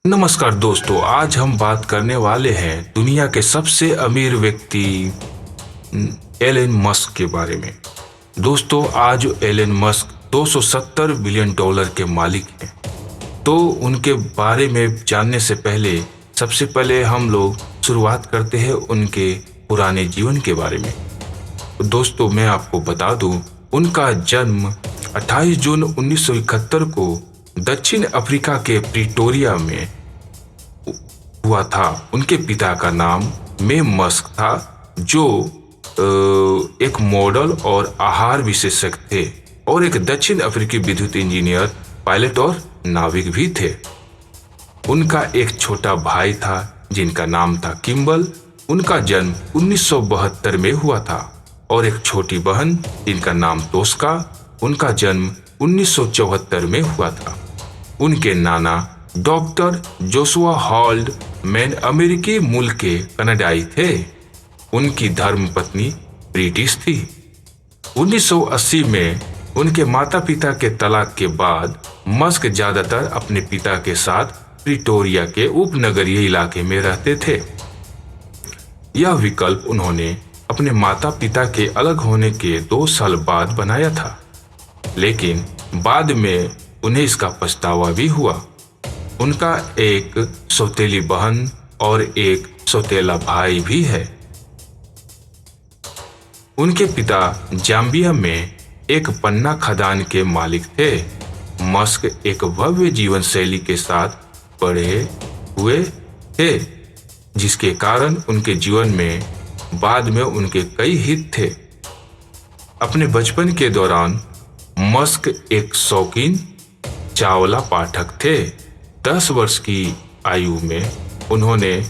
नमस्कार दोस्तों, आज हम बात करने वाले हैं दुनिया के सबसे अमीर व्यक्ति एलन मस्क के बारे में। दोस्तों, आज एलन मस्क 270 बिलियन डॉलर के मालिक हैं। तो उनके बारे में जानने से पहले सबसे पहले हम लोग शुरुआत करते हैं उनके पुराने जीवन के बारे में। तो दोस्तों, मैं आपको बता दूं, उनका जन्म 28 जून 1971 को दक्षिण अफ्रीका के प्रिटोरिया में हुआ था। उनके पिता का नाम मे मस्क था, जो एक मॉडल और आहार विशेषज्ञ थे और एक दक्षिण अफ्रीकी विद्युत इंजीनियर, पायलट और नाविक भी थे। उनका एक छोटा भाई था जिनका नाम था किम्बल। उनका जन्म 1972 में हुआ था और एक छोटी बहन जिनका नाम तोस्का। उनका जन्म 1974 में हुआ था। उनके नाना डॉक्टर जोशुआ हॉल्ड मैन अमेरिकी मूल के कनाडाई थे। उनकी धर्मपत्नी ब्रिटिश थी। 1980 में उनके माता पिता के तलाक के बाद मस्क ज्यादातर अपने पिता के साथ प्रिटोरिया के उपनगरीय इलाके में रहते थे। यह विकल्प उन्होंने अपने माता पिता के अलग होने के 2 साल बाद बनाया था, लेकिन बाद में उन्हें इसका पछतावा भी हुआ। उनका एक सौतेली बहन और एक सौतेला भाई भी है। उनके पिता जाम्बिया में एक पन्ना खदान के मालिक थे। मस्क एक भव्य जीवन शैली के साथ बड़े हुए थे, जिसके कारण उनके जीवन में बाद में उनके कई हित थे। अपने बचपन के दौरान मस्क एक शौकीन चावला पाठक थे। 10 वर्ष की आयु में उन्होंने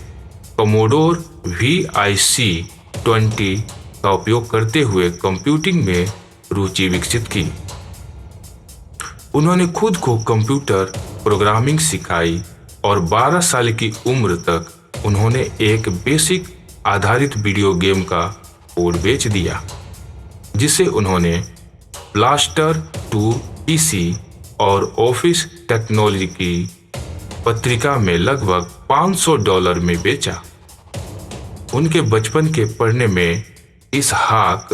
कमोडोर VIC-20 का उपयोग करते हुए कंप्यूटिंग में रुचि विकसित की। उन्होंने खुद को कंप्यूटर प्रोग्रामिंग सिखाई और 12 साल की उम्र तक उन्होंने एक बेसिक आधारित वीडियो गेम का कोड बेच दिया, जिसे उन्होंने ब्लास्टर 2 PC और ऑफिस टेक्नोलॉजी की पत्रिका में लगभग $500 में बेचा। उनके बचपन के पढ़ने में इसहाक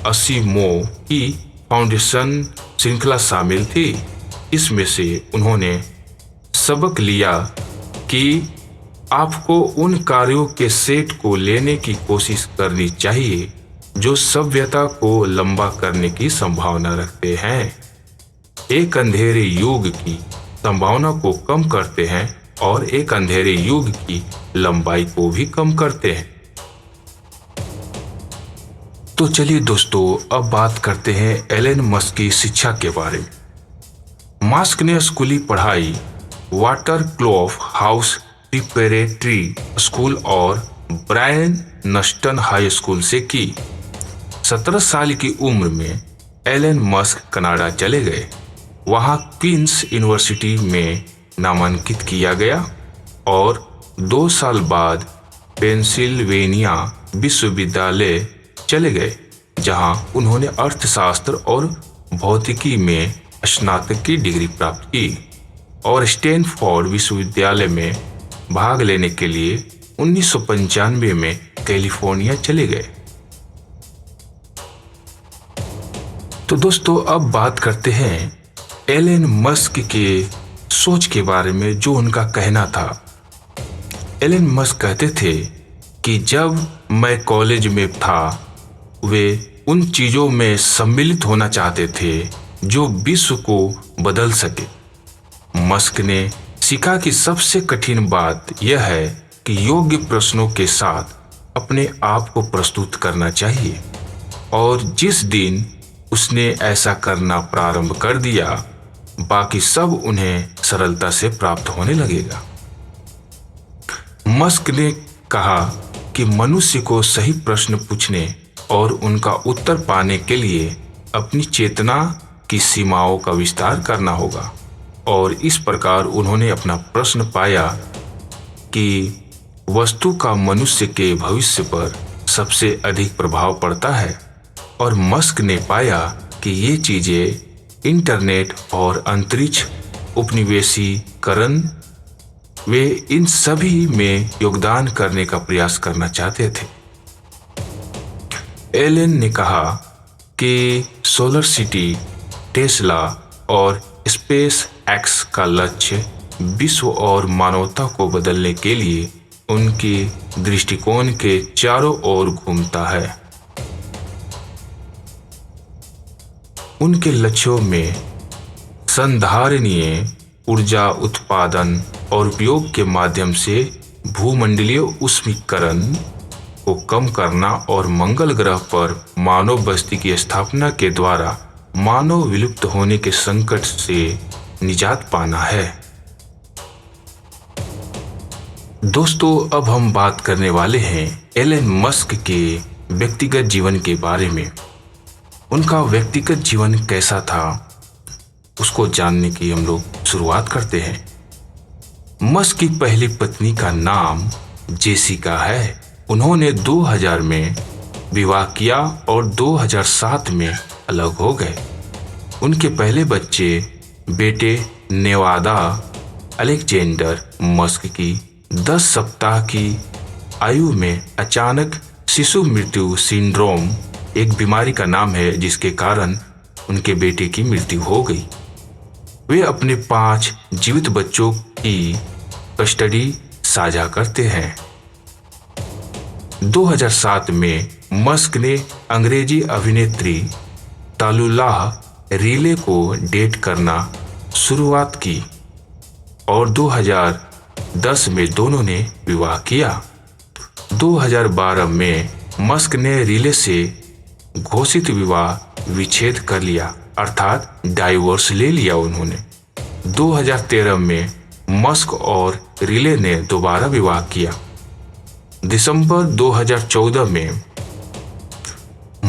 असीमोव की फाउंडेशन श्रृंखला शामिल थी। इसमें से उन्होंने सबक लिया कि आपको उन कार्यों के सेट को लेने की कोशिश करनी चाहिए जो सभ्यता को लंबा करने की संभावना रखते हैं, एक अंधेरे युग की संभावना को कम करते हैं और एक अंधेरे युग की लंबाई को भी कम करते हैं। तो चलिए दोस्तों, अब बात करते हैं एलन मस्क की शिक्षा के बारे में। मस्क ने स्कूली पढ़ाई वाटरक्लोफ हाउस प्रिपरेटरी स्कूल और ब्रायन नस्टन हाई स्कूल से की। 17 साल की उम्र में एलन मस्क कनाडा चले गए। वहां क्वींस यूनिवर्सिटी में नामांकित किया गया और 2 साल बाद पेंसिल्वेनिया विश्वविद्यालय चले गए, जहां उन्होंने अर्थशास्त्र और भौतिकी में स्नातक की डिग्री प्राप्त की और स्टैनफोर्ड विश्वविद्यालय में भाग लेने के लिए 1995 में कैलिफोर्निया चले गए। तो दोस्तों, अब बात करते हैं एलन मस्क के सोच के बारे में, जो उनका कहना था। एलन मस्क कहते थे कि जब मैं कॉलेज में था, वे उन चीजों में सम्मिलित होना चाहते थे जो विश्व को बदल सके। मस्क ने सीखा कि सबसे कठिन बात यह है कि योग्य प्रश्नों के साथ अपने आप को प्रस्तुत करना चाहिए, और जिस दिन उसने ऐसा करना प्रारंभ कर दिया, बाकी सब उन्हें सरलता से प्राप्त होने लगेगा। मस्क ने कहा कि मनुष्य को सही प्रश्न पूछने और उनका उत्तर पाने के लिए अपनी चेतना की सीमाओं का विस्तार करना होगा, और इस प्रकार उन्होंने अपना प्रश्न पाया कि वस्तु का मनुष्य के भविष्य पर सबसे अधिक प्रभाव पड़ता है। और मस्क ने पाया कि ये चीजें इंटरनेट और अंतरिक्ष उपनिवेशीकरण वे इन सभी में योगदान करने का प्रयास करना चाहते थे। एलन ने कहा कि सोलर सिटी, टेस्ला और स्पेस एक्स का लक्ष्य विश्व और मानवता को बदलने के लिए उनके दृष्टिकोण के चारों ओर घूमता है। उनके लक्ष्यों में संधारणीय ऊर्जा उत्पादन और उपयोग के माध्यम से भूमंडलीय ऊष्मीकरण को कम करना और मंगल ग्रह पर मानव बस्ती की स्थापना के द्वारा मानव विलुप्त होने के संकट से निजात पाना है। दोस्तों, अब हम बात करने वाले हैं एलन मस्क के व्यक्तिगत जीवन के बारे में। उनका व्यक्तिगत जीवन कैसा था, उसको जानने की हम लोग शुरुआत करते हैं। मस्क की पहली पत्नी का नाम जेसिका है। उन्होंने 2000 में विवाह किया और 2007 में अलग हो गए। उनके पहले बच्चे बेटे नेवादा अलेक्जेंडर मस्क की 10 सप्ताह की आयु में अचानक शिशु मृत्यु सिंड्रोम एक बीमारी का नाम है जिसके कारण उनके बेटे की मृत्यु हो गई। वे अपने 5 जीवित बच्चों की कस्टडी साझा करते हैं। 2007 में मस्क ने अंग्रेजी अभिनेत्री तालुलाह रिले को डेट करना शुरुआत की और 2010 में दोनों ने विवाह किया। 2012 में मस्क ने रिले से घोषित विवाह विच्छेद कर लिया, अर्थात डाइवोर्स ले लिया उन्होंने। 2013 में मस्क और रिले ने दोबारा विवाह किया। दिसंबर 2014 में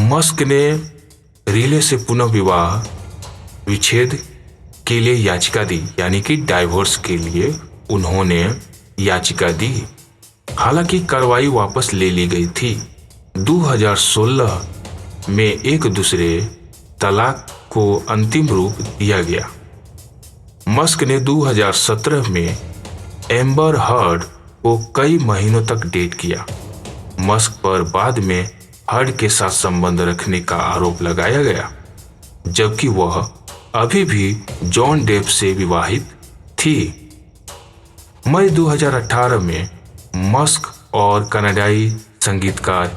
मस्क ने रिले से पुनः विवाह विच्छेद के लिए याचिका दी, यानी कि डाइवोर्स के लिए उन्होंने याचिका दी। हालांकि कार्रवाई वापस ले ली गई थी। 2016 में एक दूसरे तलाक को अंतिम रूप दिया गया। मस्क ने 2017 में एम्बर हर्ड को कई महीनों तक डेट किया। मस्क पर बाद में हर्ड के साथ संबंध रखने का आरोप लगाया गया, जबकि वह अभी भी जॉन डेप से विवाहित थी। मई 2018 में मस्क और कनाडाई संगीतकार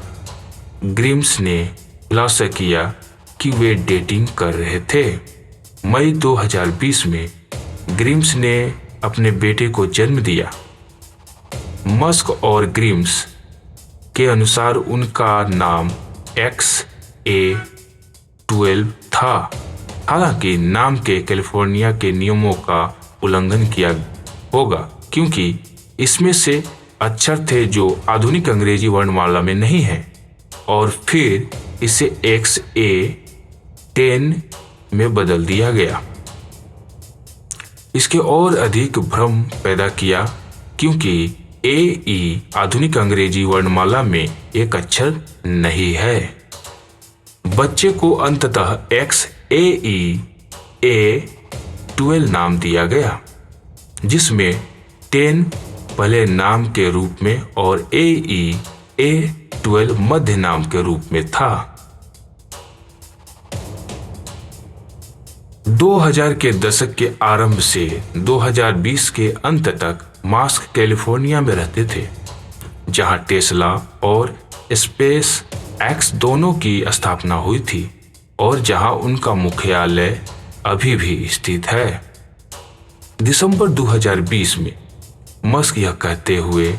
ग्रिम्स ने खुलासा किया कि वे डेटिंग कर रहे थे। मई 2020 में ग्रिम्स ने अपने बेटे को जन्म दिया। मस्क और ग्रिम्स के अनुसार उनका नाम XA12 था। हालांकि नाम के कैलिफोर्निया के नियमों का उल्लंघन किया होगा, क्योंकि इसमें से अक्षर थे जो आधुनिक अंग्रेजी वर्णमाला में नहीं हैं, और फिर इसे XA10 में बदल दिया गया। इसके और अधिक भ्रम पैदा किया क्योंकि AE आधुनिक अंग्रेजी वर्णमाला में एक अक्षर नहीं है। बच्चे को अंततः XAE12 नाम दिया गया, जिसमें 10 पहले नाम के रूप में और AE12 मध्य नाम के रूप में था। 2000 के दशक के आरंभ से 2020 के अंत तक मस्क कैलिफोर्निया में रहते थे, जहां टेस्ला और स्पेस एक्स दोनों की स्थापना हुई थी और जहां उनका मुख्यालय अभी भी स्थित है। दिसंबर 2020 में मस्क यह कहते हुए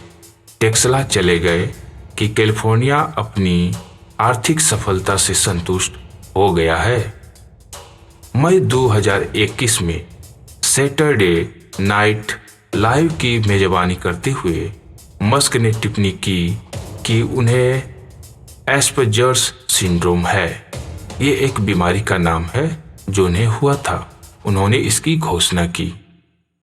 टेक्सला चले गए कि कैलिफोर्निया अपनी आर्थिक सफलता से संतुष्ट हो गया है। मई 2021 में सैटरडे नाइट लाइव की मेजबानी करते हुए मस्क ने टिप्पणी की कि उन्हें एस्पर्जर्स सिंड्रोम है। ये एक बीमारी का नाम है जो उन्हें हुआ था। उन्होंने इसकी घोषणा की।